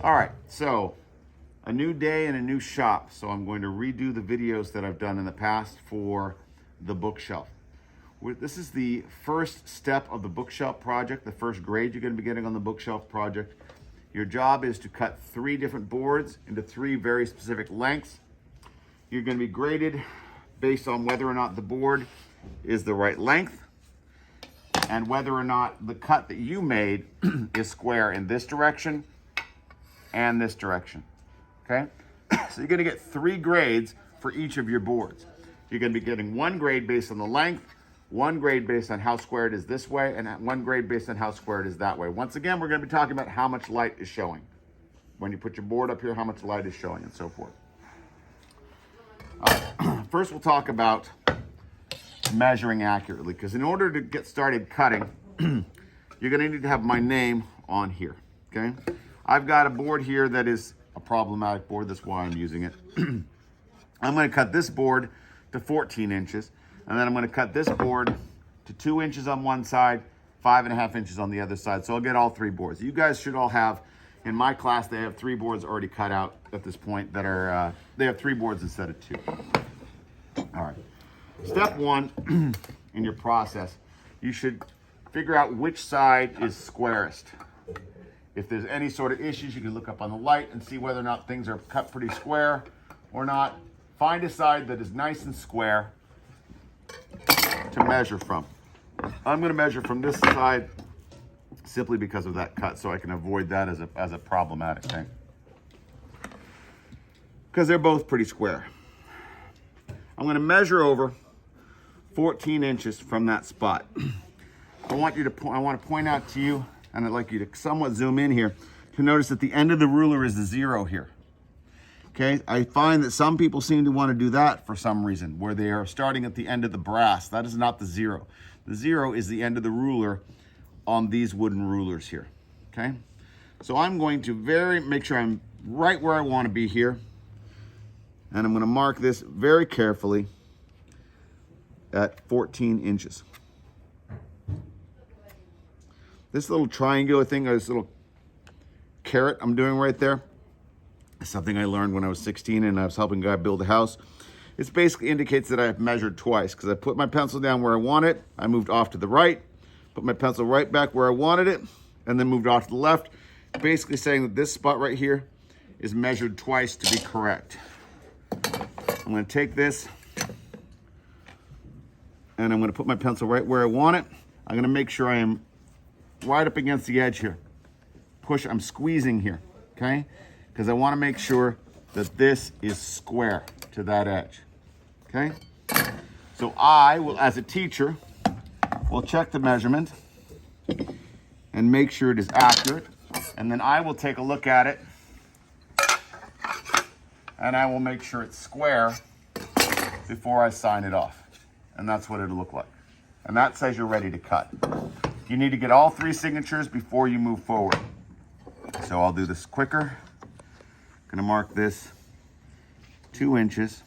All right, so a new day and a new shop. So I'm going to redo the videos that I've done in the past for the bookshelf. This is the first step of the bookshelf project, the first grade you're going to be getting on the bookshelf project. Your job is to cut 3 different boards into 3 very specific lengths. You're going to be graded based on whether or not the board is the right length and whether or not the cut that you made is square in this direction and this direction, okay? So you're gonna get 3 grades for each of your boards. You're gonna be getting 1 grade based on the length, 1 grade based on how square it is this way, and 1 grade based on how square it is that way. Once again, we're gonna be talking about how much light is showing. When you put your board up here, how much light is showing and so forth. First, we'll talk about measuring accurately, because in order to get started cutting, you're gonna need to have my name on here, okay? I've got a board here that is a problematic board. That's why I'm using it. I'm going to cut this board to 14 inches. And then I'm going to cut this board to 2 inches on one side, 5.5 inches on the other side. So I'll get all 3 boards. You guys should all have, in my class, they have 3 boards already cut out at this point that are, they have 3 boards instead of 2. All right. Step 1 in your process, you should figure out which side is squarest. If there's any sort of issues, you can look up on the light and see whether or not things are cut pretty square or not. Find a side that is nice and square to measure from. I'm going to measure from this side simply because of that cut, so I can avoid that as a problematic thing. Because they're both pretty square. I'm going to measure over 14 inches from that spot. I want to point out to you, and I'd like you to somewhat zoom in here to notice that the end of the ruler is the 0 here. Okay, I find that some people seem to want to do that for some reason, where they are starting at the end of the brass. That is not the 0. The 0 is the end of the ruler on these wooden rulers here. Okay, so I'm going to make sure I'm right where I want to be here, and I'm going to mark this very carefully at 14 inches. This little triangular thing, or this little carrot I'm doing right there, is something I learned when I was 16 and I was helping a guy build a house. It basically indicates that I've measured twice, because I put my pencil down where I want it, I moved off to the right, put my pencil right back where I wanted it, and then moved off to the left, basically saying that this spot right here is measured twice to be correct. I'm going to take this, and I'm going to put my pencil right where I want it. I'm going to make sure I am right up against the edge here. I'm squeezing here, okay? Because I want to make sure that this is square to that edge, okay? So I will, as a teacher, will check the measurement and make sure it is accurate. And then I will take a look at it and I will make sure it's square before I sign it off. And that's what it'll look like. And that says you're ready to cut. You need to get all 3 signatures before you move forward. So I'll do this quicker. I'm gonna mark this 2 inches.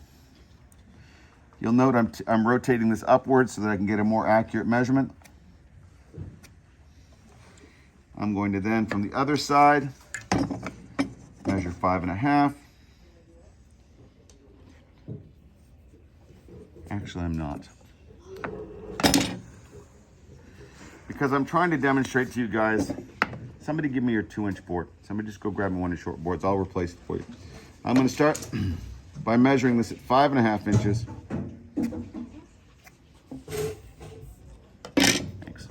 You'll note I'm rotating this upwards so that I can get a more accurate measurement. I'm going to then, from the other side, measure 5.5. Actually, I'm not. Because I'm trying to demonstrate to you guys, somebody give me your 2-inch board. Somebody just go grab me one of the short boards. I'll replace it for you. I'm going to start by measuring this at 5.5 inches. Thanks.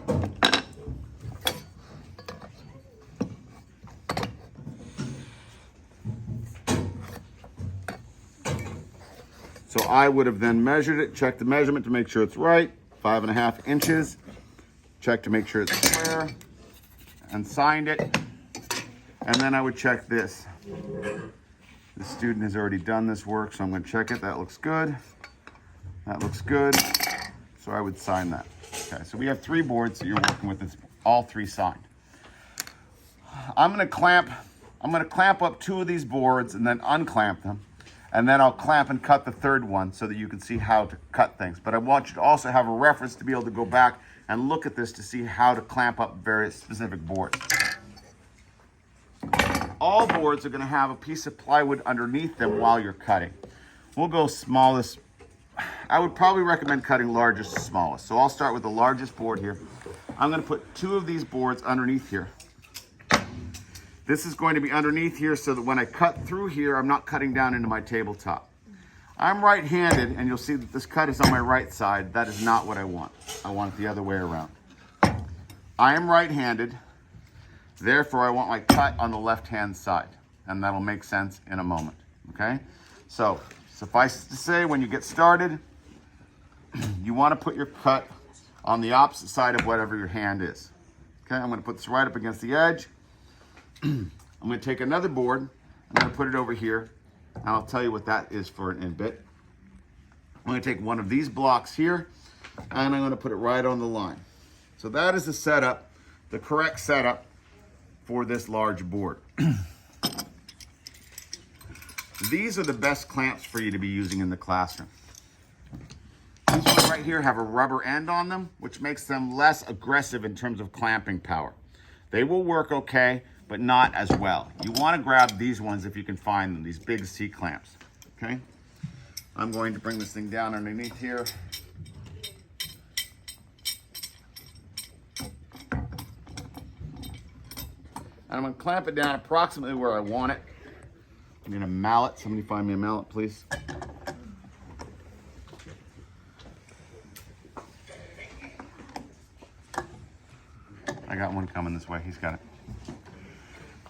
So I would have then measured it, checked the measurement to make sure it's right, 5.5 inches. Check to make sure it's square, and signed it. And then I would check this. The student has already done this work, so I'm going to check it. That looks good. That looks good. So I would sign that. Okay, so we have 3 boards that you're working with. It's all 3 signed. I'm going to clamp up 2 of these boards and then unclamp them. And then I'll clamp and cut the 3rd one so that you can see how to cut things. But I want you to also have a reference to be able to go back and look at this to see how to clamp up various specific boards. all boards are going to have a piece of plywood underneath them while you're cutting. We'll go smallest. I would probably recommend cutting largest to smallest. So I'll start with the largest board here. I'm going to put 2 of these boards underneath here. This is going to be underneath here so that when I cut through here, I'm not cutting down into my tabletop. I'm right-handed, and you'll see that this cut is on my right side. That is not what I want. I want it the other way around. I am right-handed, therefore I want my cut on the left-hand side, and that'll make sense in a moment, okay? So, suffice to say, when you get started, you want to put your cut on the opposite side of whatever your hand is. Okay, I'm going to put this right up against the edge. I'm going to take another board, I'm going to put it over here, and I'll tell you what that is for in a bit. I'm going to take one of these blocks here, and I'm going to put it right on the line. So that is the setup, the correct setup for this large board. These are the best clamps for you to be using in the classroom. These ones right here have a rubber end on them, which makes them less aggressive in terms of clamping power. They will work okay, but not as well. You want to grab these ones if you can find them, these big C-clamps, okay? I'm going to bring this thing down underneath here. And I'm going to clamp it down approximately where I want it. I'm going to mallet. Somebody find me a mallet, please. I got one coming this way. He's got it.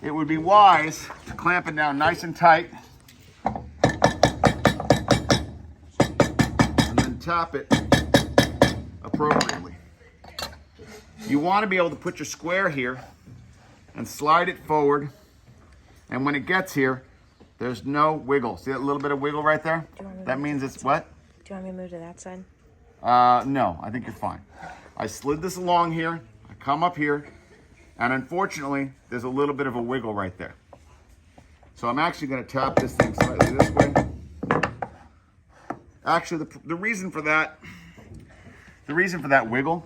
It would be wise to clamp it down nice and tight and then tap it appropriately. You want to be able to put your square here and slide it forward, and when it gets here, there's no wiggle. See that little bit of wiggle right there? That means it's what? Do you want me to move to that side? No, I think you're fine. I slid this along here, I come up here, and unfortunately, there's a little bit of a wiggle right there. So I'm actually going to tap this thing slightly this way. Actually, the reason for that wiggle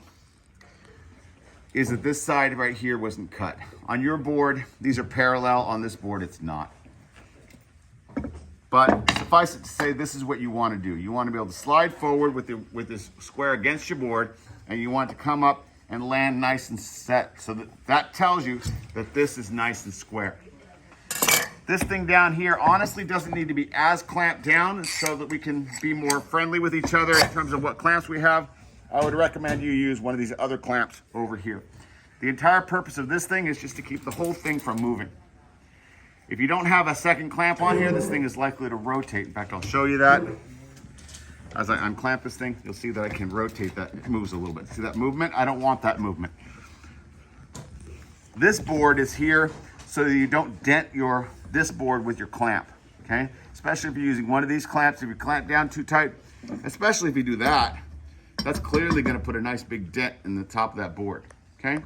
is that this side right here wasn't cut. On your board, these are parallel. On this board, it's not. But suffice it to say, this is what you want to do. You want to be able to slide forward with this square against your board, and you want to come up and land nice and set. So that tells you that this is nice and square. This thing down here honestly doesn't need to be as clamped down so that we can be more friendly with each other in terms of what clamps we have. I would recommend you use one of these other clamps over here. The entire purpose of this thing is just to keep the whole thing from moving. If you don't have a second clamp on here, this thing is likely to rotate. In fact, I'll show you that. As I unclamp this thing, you'll see that I can rotate that. It moves a little bit. See that movement? I don't want that movement. This board is here so that you don't dent this board with your clamp, okay? Especially if you're using one of these clamps. If you clamp down too tight, especially if you do that, that's clearly going to put a nice big dent in the top of that board, okay?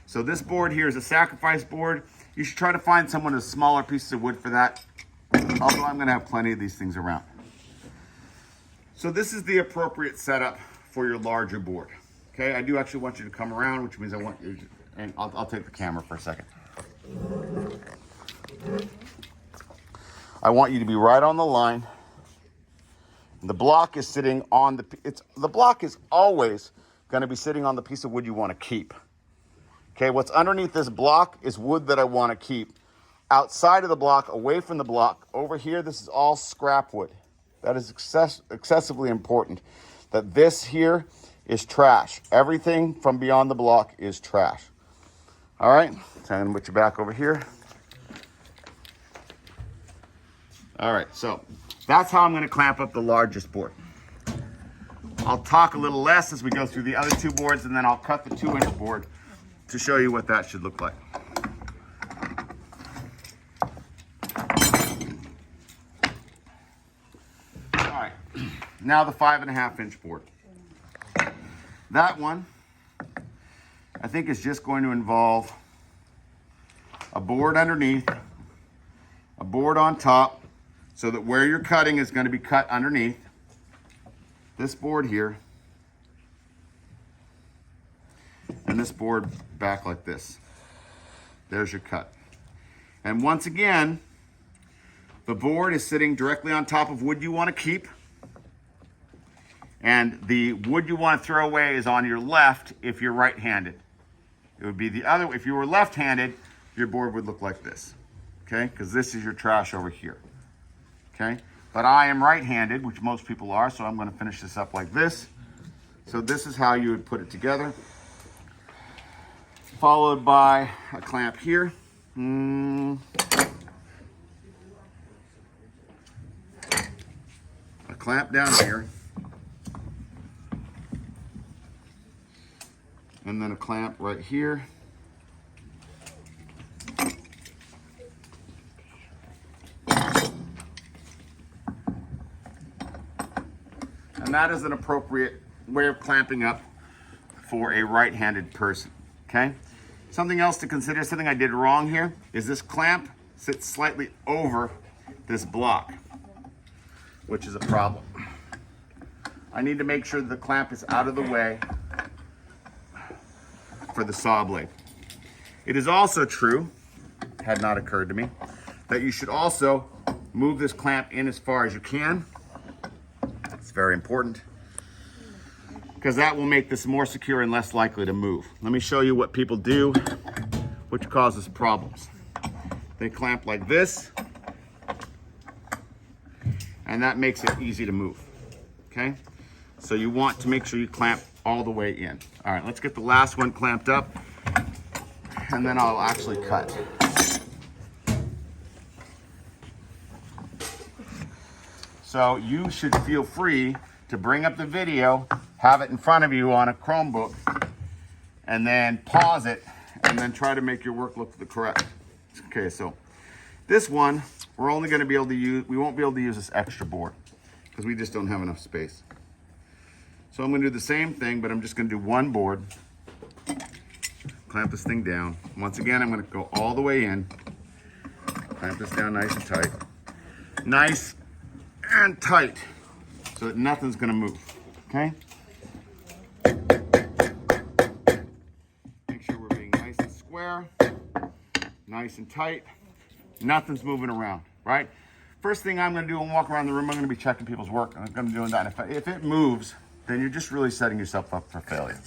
So this board here is a sacrifice board. You should try to find someone with smaller pieces of wood for that, although I'm going to have plenty of these things around. So this is the appropriate setup for your larger board. Okay, I do actually want you to come around, which means I want you to, and I'll take the camera for a second. I want you to be right on the line. The block is sitting on the block is always going to be sitting on the piece of wood you want to keep. Okay, what's underneath this block is wood that I want to keep. Outside of the block, away from the block, over here, this is all scrap wood. That is excessively important. That this here is trash. Everything from beyond the block is trash. All right, so I'm going to put you back over here. All right, so that's how I'm going to clamp up the largest board. I'll talk a little less as we go through the other two boards, and then I'll cut the 2-inch board to show you what that should look like. All right, now the 5.5-inch board. That one, I think, is just going to involve a board underneath, a board on top, so that where you're cutting is going to be cut underneath. This board here, and this board back like this. There's your cut. And once again, the board is sitting directly on top of wood you want to keep. And the wood you want to throw away is on your left if you're right-handed. It would be the other, if you were left-handed, your board would look like this, okay? Because this is your trash over here, okay? But I am right-handed, which most people are, so I'm going to finish this up like this. So this is how you would put it together. Followed by a clamp here. A clamp down here. And then a clamp right here. And that is an appropriate way of clamping up for a right-handed person, okay? Something else to consider, something I did wrong here, is this clamp sits slightly over this block, which is a problem. I need to make sure that the clamp is out of the way for the saw blade. It is also true, had not occurred to me, that you should also move this clamp in as far as you can. It's very important because that will make this more secure and less likely to move. Let me show you what people do, which causes problems. They clamp like this, and that makes it easy to move, okay? So you want to make sure you clamp all the way in. All right, let's get the last one clamped up, and then I'll actually cut. So you should feel free to bring up the video, have it in front of you on a Chromebook, and then pause it, and then try to make your work look the correct. Okay, so this one, we're only gonna be able to use, we won't be able to use this extra board because we just don't have enough space. So I'm gonna do the same thing, but I'm just gonna do one board, clamp this thing down. Once again, I'm gonna go all the way in, clamp this down nice and tight. Nice and tight, so that nothing's gonna move, okay? Make sure we're being nice and square, nice and tight. Nothing's moving around, right? First thing I'm gonna do when I walk around the room, I'm gonna be checking people's work, and I'm gonna be doing that. If it moves, then you're just really setting yourself up for failure.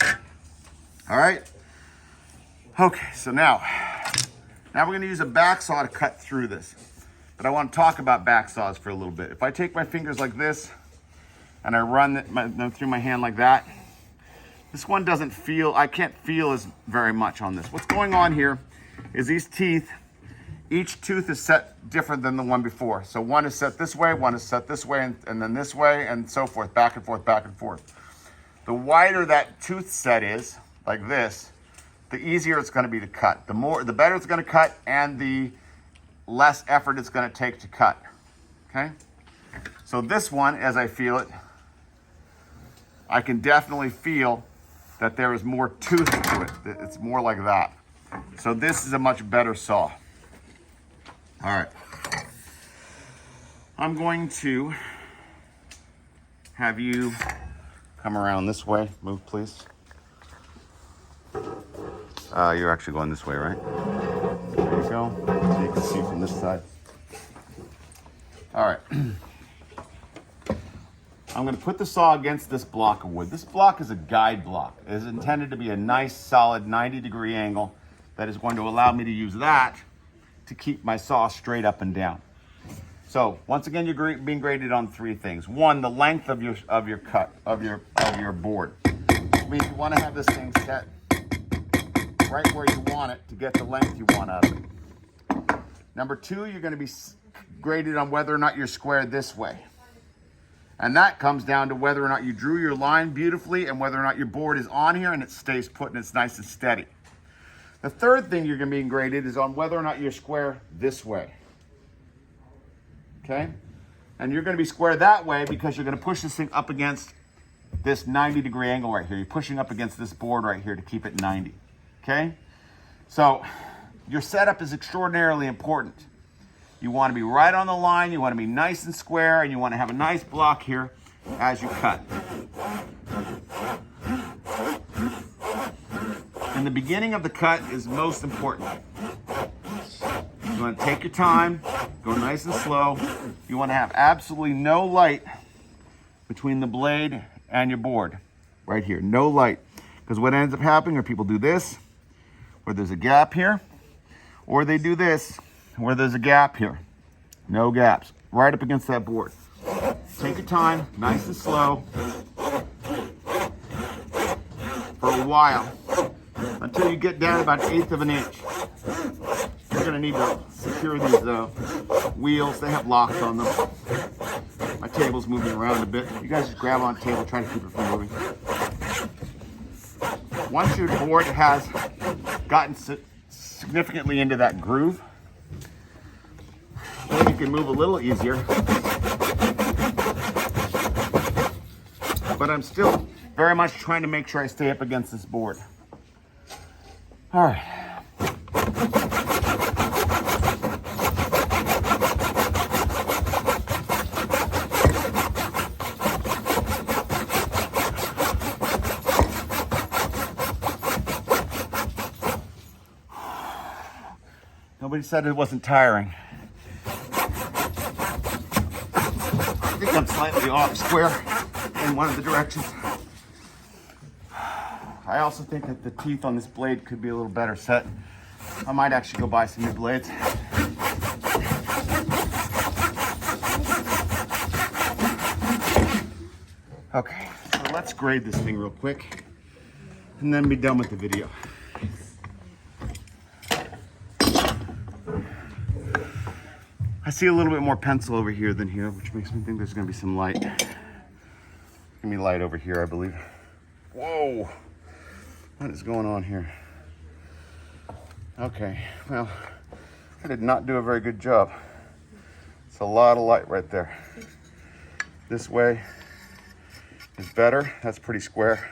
All right? Okay, so now we're gonna use a back saw to cut through this. But I want to talk about back saws for a little bit. If I take my fingers like this and I run them through my hand like that, this one doesn't feel, I can't feel as very much on this. What's going on here is these teeth, each tooth is set different than the one before. So one is set this way, one is set this way, and then this way, and so forth, back and forth, back and forth. The wider that tooth set is, like this, the easier it's going to be to cut. The better it's going to cut, and the less effort it's going to take to cut, okay? So this one, as I feel it, I can definitely feel that there is more tooth to it. It's more like that. So this is a much better saw. All right. I'm going to have you come around this way. Move, please. You're actually going this way, right? There you go. So you can see from this side. All right. I'm going to put the saw against this block of wood. This block is a guide block. It is intended to be a nice, solid 90-degree angle that is going to allow me to use that to keep my saw straight up and down. So once again, you're being graded on three things. One, the length of your board. I mean, you want to have this thing set right where you want it to get the length you want out of it. Number two, you're going to be graded on whether or not you're squared this way. And that comes down to whether or not you drew your line beautifully and whether or not your board is on here and it stays put and it's nice and steady. The third thing you're going to be graded is on whether or not you're square this way. Okay? And you're going to be square that way because you're going to push this thing up against this 90-degree angle right here. You're pushing up against this board right here to keep it 90. Okay? So your setup is extraordinarily important. You want to be right on the line, you want to be nice and square, and you want to have a nice block here as you cut. And the beginning of the cut is most important. You want to take your time, go nice and slow. You want to have absolutely no light between the blade and your board. Right here, no light. Because what ends up happening are people do this, where there's a gap here, or they do this, where there's a gap here. No gaps, right up against that board. Take your time, nice and slow, for a while, until you get down about 1/8 of an inch. You're gonna need to secure these wheels. They have locks on them. My table's moving around a bit. You guys just grab on the table, try to keep it from moving. Once your board has gotten significantly into that groove, then you can move a little easier. But I'm still very much trying to make sure I stay up against this board. All right. Nobody said it wasn't tiring. I think I'm slightly off square in one of the directions. I also think that the teeth on this blade could be a little better set. I might actually go buy some new blades. Okay, so let's grade this thing real quick and then be done with the video. I see a little bit more pencil over here than here, which makes me think there's gonna be some light. There's gonna be light over here, I believe. Whoa, what is going on here? Okay, well, I did not do a very good job. It's a lot of light right there. This way is better. That's pretty square.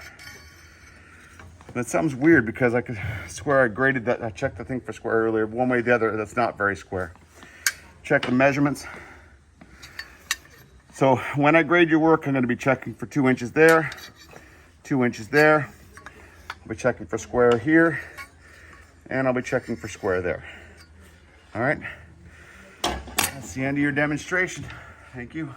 That sounds weird because I could swear I graded that. I checked the thing for square earlier. One way or the other, that's not very square. Check the measurements. So when I grade your work, I'm going to be checking for 2 inches there, 2 inches there. I'll be checking for square here, and I'll be checking for square there. All right, that's the end of your demonstration. Thank you.